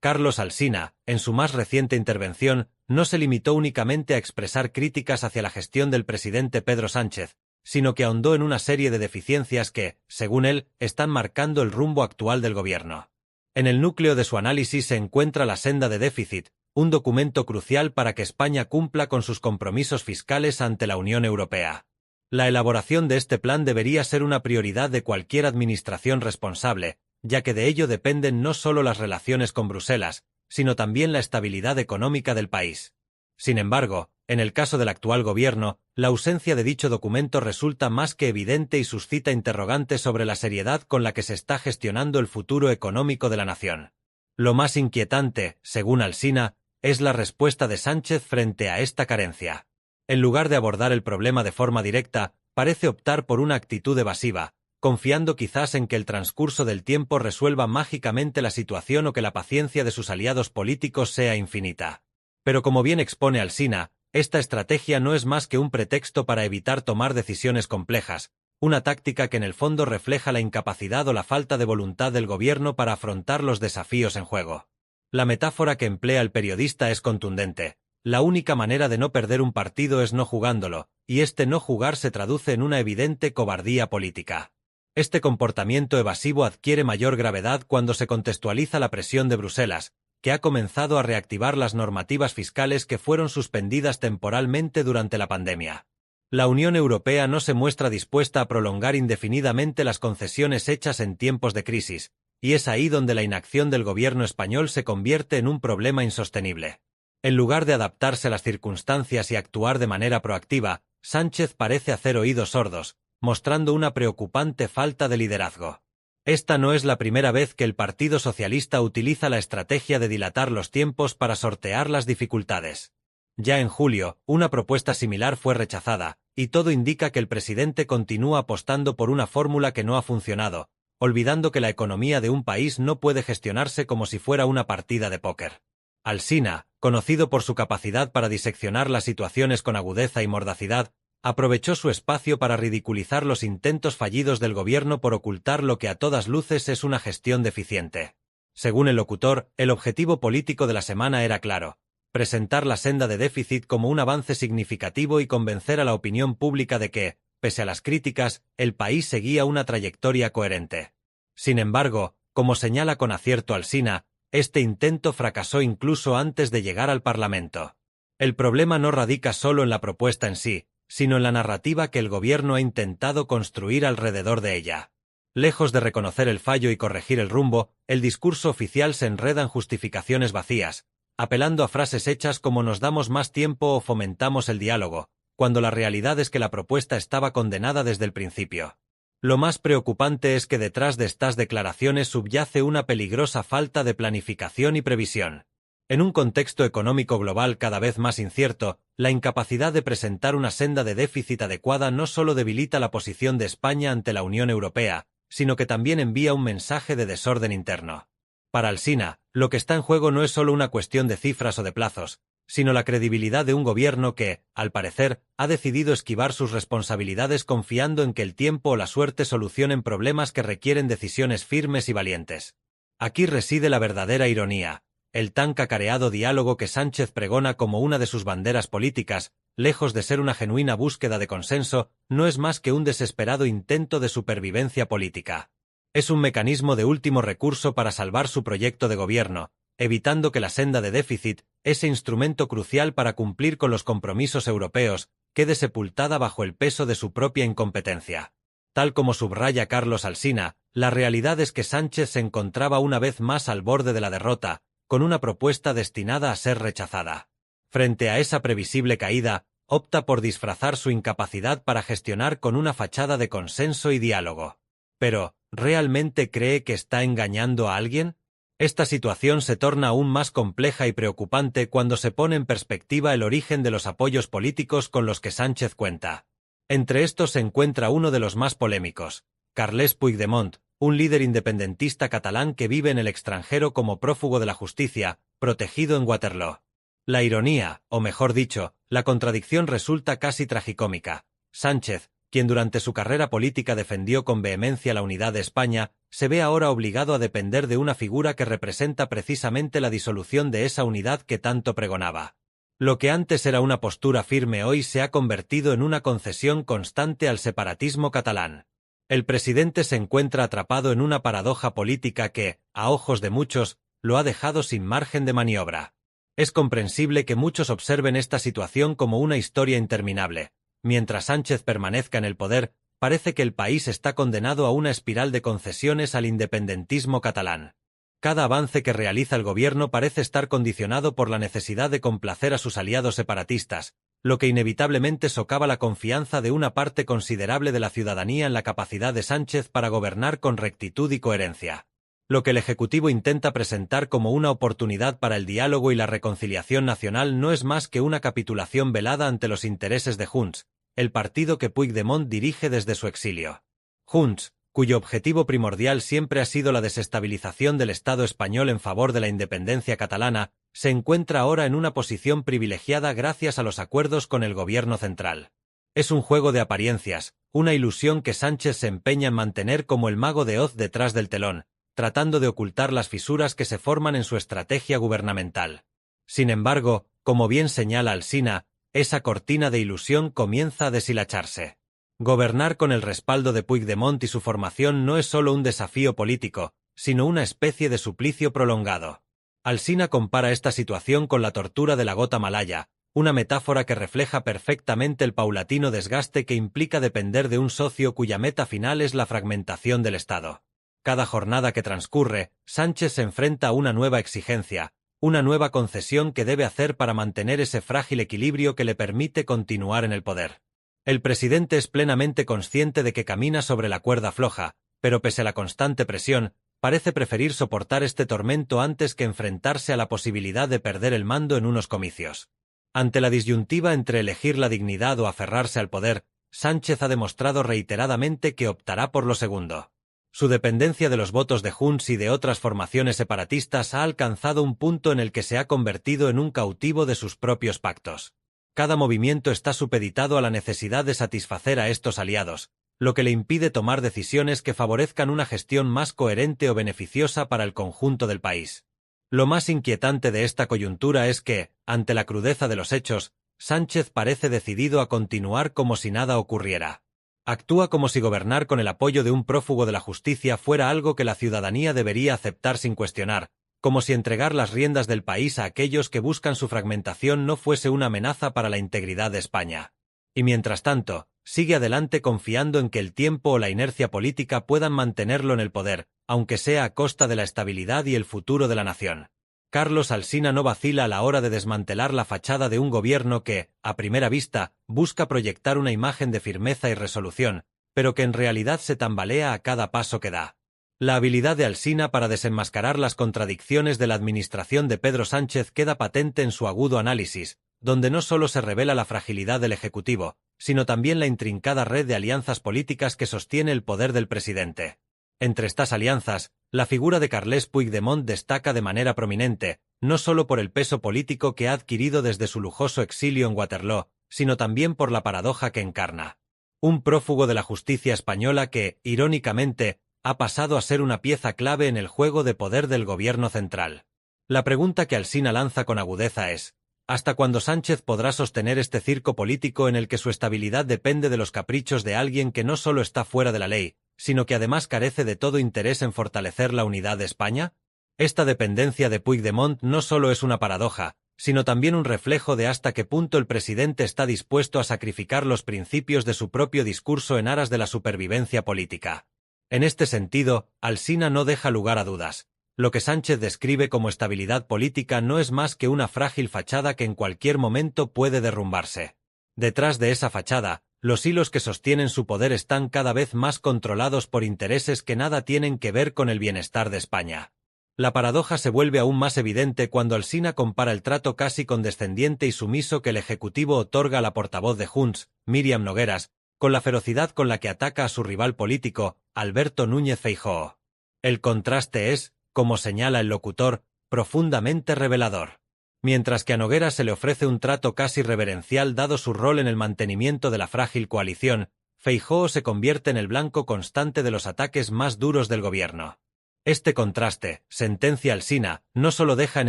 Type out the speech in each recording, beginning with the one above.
Carlos Alsina, en su más reciente intervención, no se limitó únicamente a expresar críticas hacia la gestión del presidente Pedro Sánchez, sino que ahondó en una serie de deficiencias que, según él, están marcando el rumbo actual del gobierno. En el núcleo de su análisis se encuentra la senda de déficit, un documento crucial para que España cumpla con sus compromisos fiscales ante la Unión Europea. La elaboración de este plan debería ser una prioridad de cualquier administración responsable, ya que de ello dependen no solo las relaciones con Bruselas, sino también la estabilidad económica del país. Sin embargo, en el caso del actual gobierno, la ausencia de dicho documento resulta más que evidente y suscita interrogantes sobre la seriedad con la que se está gestionando el futuro económico de la nación. Lo más inquietante, según Alsina, es la respuesta de Sánchez frente a esta carencia. En lugar de abordar el problema de forma directa, parece optar por una actitud evasiva, confiando quizás en que el transcurso del tiempo resuelva mágicamente la situación o que la paciencia de sus aliados políticos sea infinita. Pero como bien expone Alsina, esta estrategia no es más que un pretexto para evitar tomar decisiones complejas, una táctica que en el fondo refleja la incapacidad o la falta de voluntad del gobierno para afrontar los desafíos en juego. La metáfora que emplea el periodista es contundente. La única manera de no perder un partido es no jugándolo, y este no jugar se traduce en una evidente cobardía política. Este comportamiento evasivo adquiere mayor gravedad cuando se contextualiza la presión de Bruselas, que ha comenzado a reactivar las normativas fiscales que fueron suspendidas temporalmente durante la pandemia. La Unión Europea no se muestra dispuesta a prolongar indefinidamente las concesiones hechas en tiempos de crisis, y es ahí donde la inacción del gobierno español se convierte en un problema insostenible. En lugar de adaptarse a las circunstancias y actuar de manera proactiva, Sánchez parece hacer oídos sordos, mostrando una preocupante falta de liderazgo. Esta no es la primera vez que el Partido Socialista utiliza la estrategia de dilatar los tiempos para sortear las dificultades. Ya en julio, una propuesta similar fue rechazada, y todo indica que el presidente continúa apostando por una fórmula que no ha funcionado, olvidando que la economía de un país no puede gestionarse como si fuera una partida de póker. Alsina, conocido por su capacidad para diseccionar las situaciones con agudeza y mordacidad, aprovechó su espacio para ridiculizar los intentos fallidos del gobierno por ocultar lo que a todas luces es una gestión deficiente. Según el locutor, el objetivo político de la semana era claro: presentar la senda de déficit como un avance significativo y convencer a la opinión pública de que, pese a las críticas, el país seguía una trayectoria coherente. Sin embargo, como señala con acierto Alsina, este intento fracasó incluso antes de llegar al Parlamento. El problema no radica solo en la propuesta en sí, sino en la narrativa que el gobierno ha intentado construir alrededor de ella. Lejos de reconocer el fallo y corregir el rumbo, el discurso oficial se enreda en justificaciones vacías, apelando a frases hechas como "nos damos más tiempo" o "fomentamos el diálogo", cuando la realidad es que la propuesta estaba condenada desde el principio. Lo más preocupante es que detrás de estas declaraciones subyace una peligrosa falta de planificación y previsión. En un contexto económico global cada vez más incierto, la incapacidad de presentar una senda de déficit adecuada no solo debilita la posición de España ante la Unión Europea, sino que también envía un mensaje de desorden interno. Para Alsina, lo que está en juego no es solo una cuestión de cifras o de plazos, sino la credibilidad de un gobierno que, al parecer, ha decidido esquivar sus responsabilidades confiando en que el tiempo o la suerte solucionen problemas que requieren decisiones firmes y valientes. Aquí reside la verdadera ironía. El tan cacareado diálogo que Sánchez pregona como una de sus banderas políticas, lejos de ser una genuina búsqueda de consenso, no es más que un desesperado intento de supervivencia política. Es un mecanismo de último recurso para salvar su proyecto de gobierno, evitando que la senda de déficit, ese instrumento crucial para cumplir con los compromisos europeos, quede sepultada bajo el peso de su propia incompetencia. Tal como subraya Carlos Alsina, la realidad es que Sánchez se encontraba una vez más al borde de la derrota, con una propuesta destinada a ser rechazada. Frente a esa previsible caída, opta por disfrazar su incapacidad para gestionar con una fachada de consenso y diálogo. Pero, ¿realmente cree que está engañando a alguien? Esta situación se torna aún más compleja y preocupante cuando se pone en perspectiva el origen de los apoyos políticos con los que Sánchez cuenta. Entre estos se encuentra uno de los más polémicos, Carles Puigdemont, un líder independentista catalán que vive en el extranjero como prófugo de la justicia, protegido en Waterloo. La ironía, o mejor dicho, la contradicción resulta casi tragicómica. Sánchez, quien durante su carrera política defendió con vehemencia la unidad de España, se ve ahora obligado a depender de una figura que representa precisamente la disolución de esa unidad que tanto pregonaba. Lo que antes era una postura firme hoy se ha convertido en una concesión constante al separatismo catalán. El presidente se encuentra atrapado en una paradoja política que, a ojos de muchos, lo ha dejado sin margen de maniobra. Es comprensible que muchos observen esta situación como una historia interminable. Mientras Sánchez permanezca en el poder, parece que el país está condenado a una espiral de concesiones al independentismo catalán. Cada avance que realiza el gobierno parece estar condicionado por la necesidad de complacer a sus aliados separatistas, lo que inevitablemente socava la confianza de una parte considerable de la ciudadanía en la capacidad de Sánchez para gobernar con rectitud y coherencia. Lo que el Ejecutivo intenta presentar como una oportunidad para el diálogo y la reconciliación nacional no es más que una capitulación velada ante los intereses de Junts, el partido que Puigdemont dirige desde su exilio. Junts, cuyo objetivo primordial siempre ha sido la desestabilización del Estado español en favor de la independencia catalana, se encuentra ahora en una posición privilegiada gracias a los acuerdos con el gobierno central. Es un juego de apariencias, una ilusión que Sánchez se empeña en mantener como el mago de Oz detrás del telón, tratando de ocultar las fisuras que se forman en su estrategia gubernamental. Sin embargo, como bien señala Alsina, esa cortina de ilusión comienza a deshilacharse. Gobernar con el respaldo de Puigdemont y su formación no es solo un desafío político, sino una especie de suplicio prolongado. Alsina compara esta situación con la tortura de la gota malaya, una metáfora que refleja perfectamente el paulatino desgaste que implica depender de un socio cuya meta final es la fragmentación del Estado. Cada jornada que transcurre, Sánchez se enfrenta a una nueva exigencia, una nueva concesión que debe hacer para mantener ese frágil equilibrio que le permite continuar en el poder. El presidente es plenamente consciente de que camina sobre la cuerda floja, pero pese a la constante presión, parece preferir soportar este tormento antes que enfrentarse a la posibilidad de perder el mando en unos comicios. Ante la disyuntiva entre elegir la dignidad o aferrarse al poder, Sánchez ha demostrado reiteradamente que optará por lo segundo. Su dependencia de los votos de Junts y de otras formaciones separatistas ha alcanzado un punto en el que se ha convertido en un cautivo de sus propios pactos. Cada movimiento está supeditado a la necesidad de satisfacer a estos aliados, lo que le impide tomar decisiones que favorezcan una gestión más coherente o beneficiosa para el conjunto del país. Lo más inquietante de esta coyuntura es que, ante la crudeza de los hechos, Sánchez parece decidido a continuar como si nada ocurriera. Actúa como si gobernar con el apoyo de un prófugo de la justicia fuera algo que la ciudadanía debería aceptar sin cuestionar, como si entregar las riendas del país a aquellos que buscan su fragmentación no fuese una amenaza para la integridad de España. Y mientras tanto, sigue adelante confiando en que el tiempo o la inercia política puedan mantenerlo en el poder, aunque sea a costa de la estabilidad y el futuro de la nación. Carlos Alsina no vacila a la hora de desmantelar la fachada de un gobierno que, a primera vista, busca proyectar una imagen de firmeza y resolución, pero que en realidad se tambalea a cada paso que da. La habilidad de Alsina para desenmascarar las contradicciones de la administración de Pedro Sánchez queda patente en su agudo análisis, donde no solo se revela la fragilidad del Ejecutivo, sino también la intrincada red de alianzas políticas que sostiene el poder del presidente. Entre estas alianzas, la figura de Carles Puigdemont destaca de manera prominente, no solo por el peso político que ha adquirido desde su lujoso exilio en Waterloo, sino también por la paradoja que encarna. Un prófugo de la justicia española que, irónicamente, ha pasado a ser una pieza clave en el juego de poder del gobierno central. La pregunta que Alsina lanza con agudeza es: ¿hasta cuándo Sánchez podrá sostener este circo político en el que su estabilidad depende de los caprichos de alguien que no solo está fuera de la ley, sino que además carece de todo interés en fortalecer la unidad de España? Esta dependencia de Puigdemont no solo es una paradoja, sino también un reflejo de hasta qué punto el presidente está dispuesto a sacrificar los principios de su propio discurso en aras de la supervivencia política. En este sentido, Alsina no deja lugar a dudas. Lo que Sánchez describe como estabilidad política no es más que una frágil fachada que en cualquier momento puede derrumbarse. Detrás de esa fachada, los hilos que sostienen su poder están cada vez más controlados por intereses que nada tienen que ver con el bienestar de España. La paradoja se vuelve aún más evidente cuando Alsina compara el trato casi condescendiente y sumiso que el Ejecutivo otorga a la portavoz de Junts, Míriam Nogueras, con la ferocidad con la que ataca a su rival político, Alberto Núñez Feijóo. El contraste es, como señala el locutor, profundamente revelador. Mientras que a Nogueras se le ofrece un trato casi reverencial dado su rol en el mantenimiento de la frágil coalición, Feijóo se convierte en el blanco constante de los ataques más duros del gobierno. Este contraste, sentencia Alsina, no solo deja en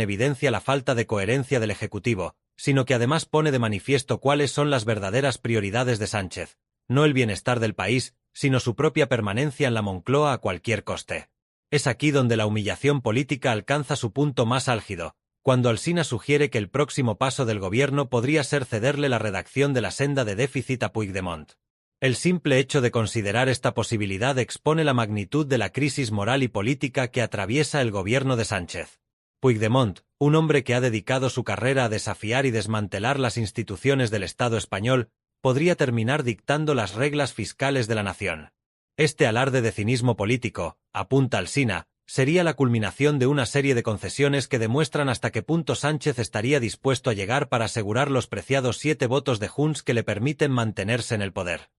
evidencia la falta de coherencia del Ejecutivo, sino que además pone de manifiesto cuáles son las verdaderas prioridades de Sánchez, no el bienestar del país, sino su propia permanencia en la Moncloa a cualquier coste. Es aquí donde la humillación política alcanza su punto más álgido, cuando Alsina sugiere que el próximo paso del gobierno podría ser cederle la redacción de la senda de déficit a Puigdemont. El simple hecho de considerar esta posibilidad expone la magnitud de la crisis moral y política que atraviesa el gobierno de Sánchez. Puigdemont, un hombre que ha dedicado su carrera a desafiar y desmantelar las instituciones del Estado español, podría terminar dictando las reglas fiscales de la nación. Este alarde de cinismo político, apunta Alsina, sería la culminación de una serie de concesiones que demuestran hasta qué punto Sánchez estaría dispuesto a llegar para asegurar los preciados 7 votos de Junts que le permiten mantenerse en el poder.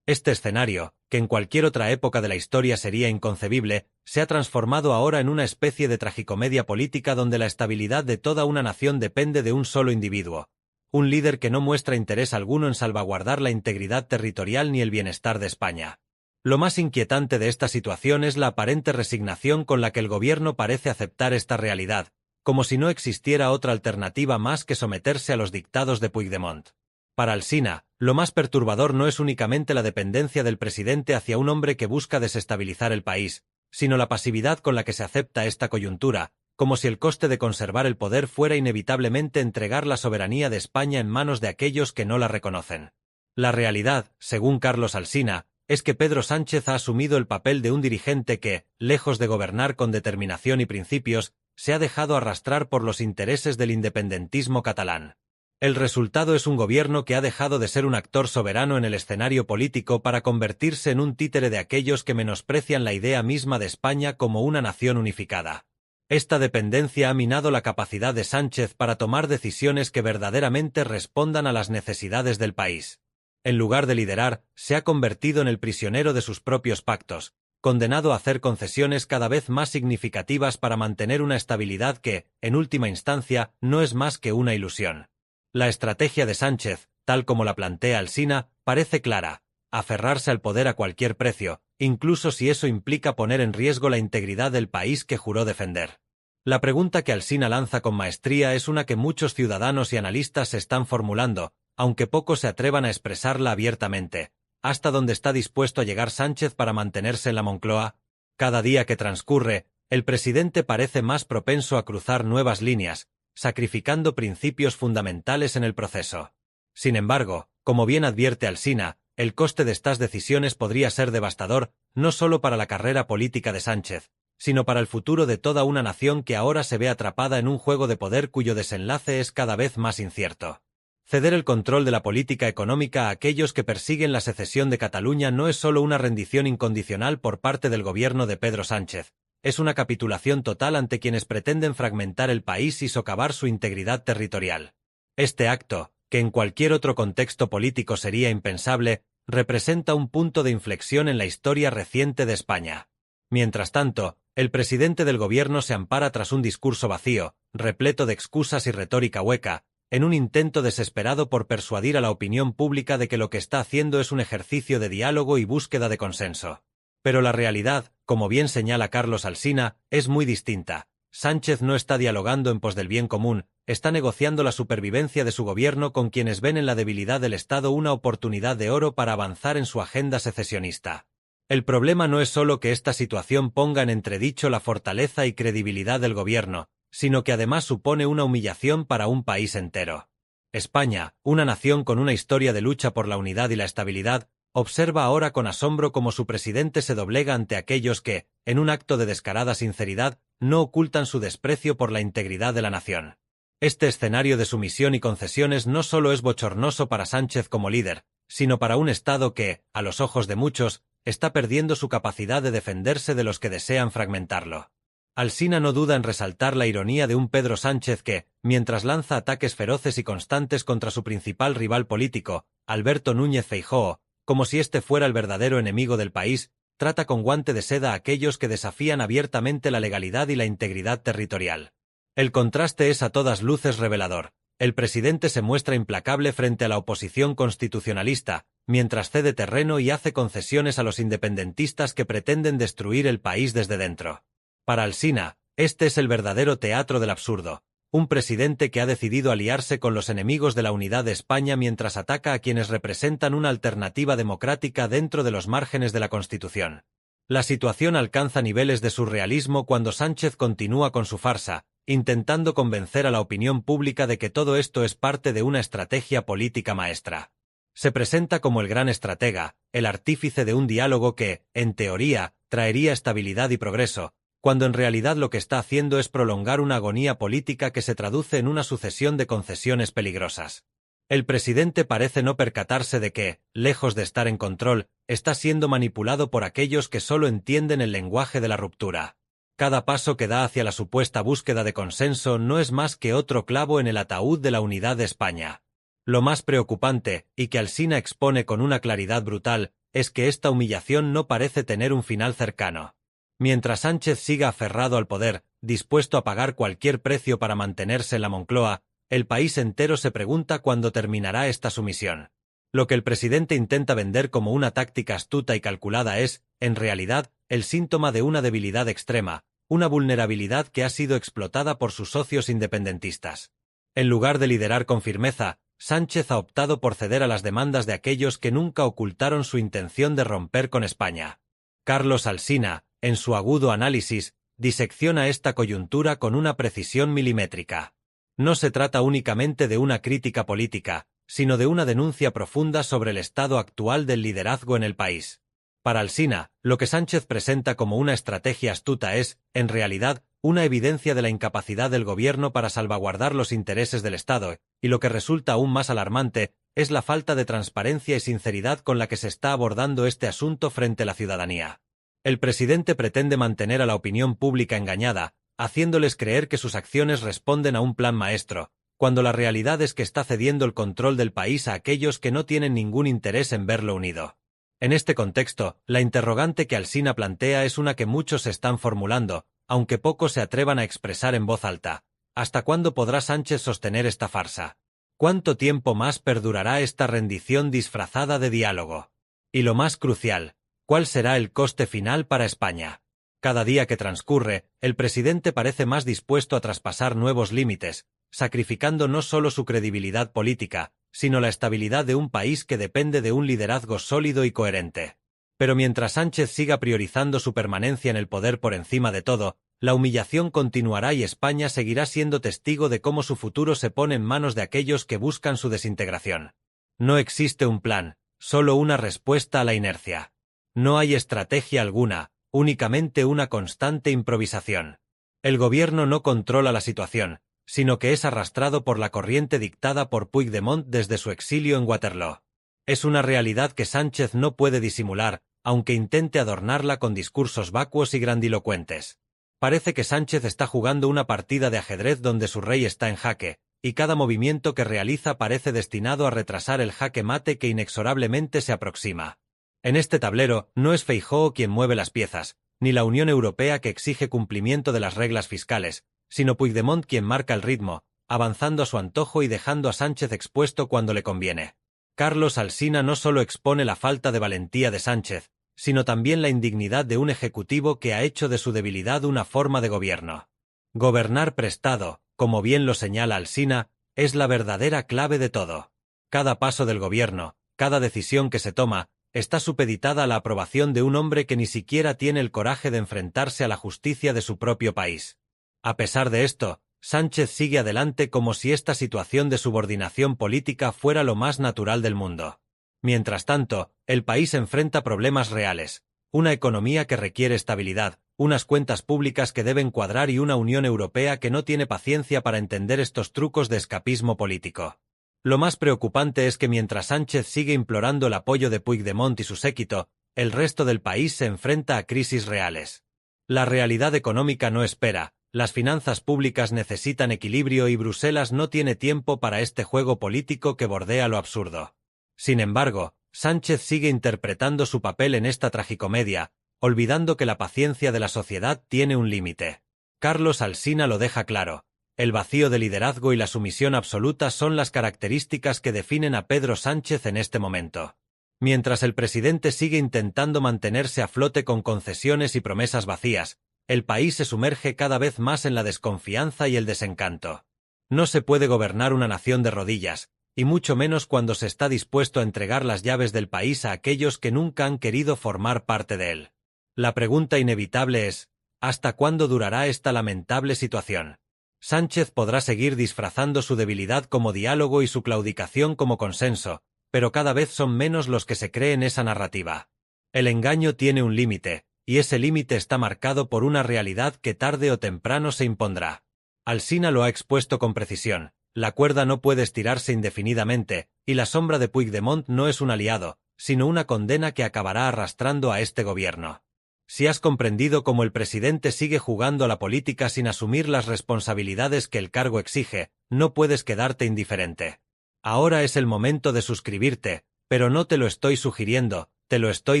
Este escenario, que en cualquier otra época de la historia sería inconcebible, se ha transformado ahora en una especie de tragicomedia política donde la estabilidad de toda una nación depende de un solo individuo, un líder que no muestra interés alguno en salvaguardar la integridad territorial ni el bienestar de España. Lo más inquietante de esta situación es la aparente resignación con la que el gobierno parece aceptar esta realidad, como si no existiera otra alternativa más que someterse a los dictados de Puigdemont. Para Alsina, lo más perturbador no es únicamente la dependencia del presidente hacia un hombre que busca desestabilizar el país, sino la pasividad con la que se acepta esta coyuntura, como si el coste de conservar el poder fuera inevitablemente entregar la soberanía de España en manos de aquellos que no la reconocen. La realidad, según Carlos Alsina, es que Pedro Sánchez ha asumido el papel de un dirigente que, lejos de gobernar con determinación y principios, se ha dejado arrastrar por los intereses del independentismo catalán. El resultado es un gobierno que ha dejado de ser un actor soberano en el escenario político para convertirse en un títere de aquellos que menosprecian la idea misma de España como una nación unificada. Esta dependencia ha minado la capacidad de Sánchez para tomar decisiones que verdaderamente respondan a las necesidades del país. En lugar de liderar, se ha convertido en el prisionero de sus propios pactos, condenado a hacer concesiones cada vez más significativas para mantener una estabilidad que, en última instancia, no es más que una ilusión. La estrategia de Sánchez, tal como la plantea Alsina, parece clara: aferrarse al poder a cualquier precio, incluso si eso implica poner en riesgo la integridad del país que juró defender. La pregunta que Alsina lanza con maestría es una que muchos ciudadanos y analistas se están formulando, aunque pocos se atrevan a expresarla abiertamente. ¿Hasta dónde está dispuesto a llegar Sánchez para mantenerse en la Moncloa? Cada día que transcurre, el presidente parece más propenso a cruzar nuevas líneas, sacrificando principios fundamentales en el proceso. Sin embargo, como bien advierte Alsina, el coste de estas decisiones podría ser devastador, no solo para la carrera política de Sánchez, sino para el futuro de toda una nación que ahora se ve atrapada en un juego de poder cuyo desenlace es cada vez más incierto. Ceder el control de la política económica a aquellos que persiguen la secesión de Cataluña no es solo una rendición incondicional por parte del gobierno de Pedro Sánchez, es una capitulación total ante quienes pretenden fragmentar el país y socavar su integridad territorial. Este acto, que en cualquier otro contexto político sería impensable, representa un punto de inflexión en la historia reciente de España. Mientras tanto, el presidente del gobierno se ampara tras un discurso vacío, repleto de excusas y retórica hueca, en un intento desesperado por persuadir a la opinión pública de que lo que está haciendo es un ejercicio de diálogo y búsqueda de consenso. Pero la realidad, como bien señala Carlos Alsina, es muy distinta. Sánchez no está dialogando en pos del bien común, está negociando la supervivencia de su gobierno con quienes ven en la debilidad del Estado una oportunidad de oro para avanzar en su agenda secesionista. El problema no es solo que esta situación ponga en entredicho la fortaleza y credibilidad del gobierno, sino que además supone una humillación para un país entero. España, una nación con una historia de lucha por la unidad y la estabilidad, observa ahora con asombro cómo su presidente se doblega ante aquellos que, en un acto de descarada sinceridad, no ocultan su desprecio por la integridad de la nación. Este escenario de sumisión y concesiones no solo es bochornoso para Sánchez como líder, sino para un Estado que, a los ojos de muchos, está perdiendo su capacidad de defenderse de los que desean fragmentarlo. Alsina no duda en resaltar la ironía de un Pedro Sánchez que, mientras lanza ataques feroces y constantes contra su principal rival político, Alberto Núñez Feijóo, como si este fuera el verdadero enemigo del país, trata con guante de seda a aquellos que desafían abiertamente la legalidad y la integridad territorial. El contraste es a todas luces revelador. El presidente se muestra implacable frente a la oposición constitucionalista, mientras cede terreno y hace concesiones a los independentistas que pretenden destruir el país desde dentro. Para Alsina, este es el verdadero teatro del absurdo, un presidente que ha decidido aliarse con los enemigos de la unidad de España mientras ataca a quienes representan una alternativa democrática dentro de los márgenes de la Constitución. La situación alcanza niveles de surrealismo cuando Sánchez continúa con su farsa, intentando convencer a la opinión pública de que todo esto es parte de una estrategia política maestra. Se presenta como el gran estratega, el artífice de un diálogo que, en teoría, traería estabilidad y progreso, cuando en realidad lo que está haciendo es prolongar una agonía política que se traduce en una sucesión de concesiones peligrosas. El presidente parece no percatarse de que, lejos de estar en control, está siendo manipulado por aquellos que solo entienden el lenguaje de la ruptura. Cada paso que da hacia la supuesta búsqueda de consenso no es más que otro clavo en el ataúd de la unidad de España. Lo más preocupante, y que Alsina expone con una claridad brutal, es que esta humillación no parece tener un final cercano. Mientras Sánchez siga aferrado al poder, dispuesto a pagar cualquier precio para mantenerse en la Moncloa, el país entero se pregunta cuándo terminará esta sumisión. Lo que el presidente intenta vender como una táctica astuta y calculada es, en realidad, el síntoma de una debilidad extrema, una vulnerabilidad que ha sido explotada por sus socios independentistas. En lugar de liderar con firmeza, Sánchez ha optado por ceder a las demandas de aquellos que nunca ocultaron su intención de romper con España. Carlos Alsina, en su agudo análisis, disecciona esta coyuntura con una precisión milimétrica. No se trata únicamente de una crítica política, sino de una denuncia profunda sobre el estado actual del liderazgo en el país. Para Alsina, lo que Sánchez presenta como una estrategia astuta es, en realidad, una evidencia de la incapacidad del gobierno para salvaguardar los intereses del Estado, y lo que resulta aún más alarmante, es la falta de transparencia y sinceridad con la que se está abordando este asunto frente a la ciudadanía. El presidente pretende mantener a la opinión pública engañada, haciéndoles creer que sus acciones responden a un plan maestro, cuando la realidad es que está cediendo el control del país a aquellos que no tienen ningún interés en verlo unido. En este contexto, la interrogante que Alsina plantea es una que muchos están formulando, aunque pocos se atrevan a expresar en voz alta. ¿Hasta cuándo podrá Sánchez sostener esta farsa? ¿Cuánto tiempo más perdurará esta rendición disfrazada de diálogo? Y lo más crucial, ¿cuál será el coste final para España? Cada día que transcurre, el presidente parece más dispuesto a traspasar nuevos límites, sacrificando no solo su credibilidad política, sino la estabilidad de un país que depende de un liderazgo sólido y coherente. Pero mientras Sánchez siga priorizando su permanencia en el poder por encima de todo, la humillación continuará y España seguirá siendo testigo de cómo su futuro se pone en manos de aquellos que buscan su desintegración. No existe un plan, solo una respuesta a la inercia. No hay estrategia alguna, únicamente una constante improvisación. El gobierno no controla la situación, sino que es arrastrado por la corriente dictada por Puigdemont desde su exilio en Waterloo. Es una realidad que Sánchez no puede disimular, aunque intente adornarla con discursos vacuos y grandilocuentes. Parece que Sánchez está jugando una partida de ajedrez donde su rey está en jaque, y cada movimiento que realiza parece destinado a retrasar el jaque mate que inexorablemente se aproxima. En este tablero, no es Feijóo quien mueve las piezas, ni la Unión Europea que exige cumplimiento de las reglas fiscales, sino Puigdemont quien marca el ritmo, avanzando a su antojo y dejando a Sánchez expuesto cuando le conviene. Carlos Alsina no solo expone la falta de valentía de Sánchez, sino también la indignidad de un ejecutivo que ha hecho de su debilidad una forma de gobierno. Gobernar prestado, como bien lo señala Alsina, es la verdadera clave de todo. Cada paso del gobierno, cada decisión que se toma, está supeditada a la aprobación de un hombre que ni siquiera tiene el coraje de enfrentarse a la justicia de su propio país. A pesar de esto, Sánchez sigue adelante como si esta situación de subordinación política fuera lo más natural del mundo. Mientras tanto, el país enfrenta problemas reales, una economía que requiere estabilidad, unas cuentas públicas que deben cuadrar y una Unión Europea que no tiene paciencia para entender estos trucos de escapismo político. Lo más preocupante es que mientras Sánchez sigue implorando el apoyo de Puigdemont y su séquito, el resto del país se enfrenta a crisis reales. La realidad económica no espera, las finanzas públicas necesitan equilibrio y Bruselas no tiene tiempo para este juego político que bordea lo absurdo. Sin embargo, Sánchez sigue interpretando su papel en esta tragicomedia, olvidando que la paciencia de la sociedad tiene un límite. Carlos Alsina lo deja claro. El vacío de liderazgo y la sumisión absoluta son las características que definen a Pedro Sánchez en este momento. Mientras el presidente sigue intentando mantenerse a flote con concesiones y promesas vacías, el país se sumerge cada vez más en la desconfianza y el desencanto. No se puede gobernar una nación de rodillas, y mucho menos cuando se está dispuesto a entregar las llaves del país a aquellos que nunca han querido formar parte de él. La pregunta inevitable es, ¿hasta cuándo durará esta lamentable situación? Sánchez podrá seguir disfrazando su debilidad como diálogo y su claudicación como consenso, pero cada vez son menos los que se creen esa narrativa. El engaño tiene un límite, y ese límite está marcado por una realidad que tarde o temprano se impondrá. Alsina lo ha expuesto con precisión, la cuerda no puede estirarse indefinidamente, y la sombra de Puigdemont no es un aliado, sino una condena que acabará arrastrando a este gobierno. Si has comprendido cómo el presidente sigue jugando a la política sin asumir las responsabilidades que el cargo exige, no puedes quedarte indiferente. Ahora es el momento de suscribirte, pero no te lo estoy sugiriendo, te lo estoy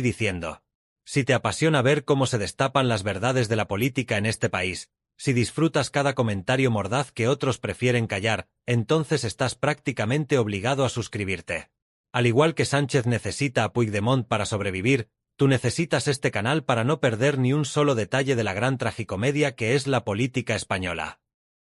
diciendo. Si te apasiona ver cómo se destapan las verdades de la política en este país, si disfrutas cada comentario mordaz que otros prefieren callar, entonces estás prácticamente obligado a suscribirte. Al igual que Sánchez necesita a Puigdemont para sobrevivir, tú necesitas este canal para no perder ni un solo detalle de la gran tragicomedia que es la política española.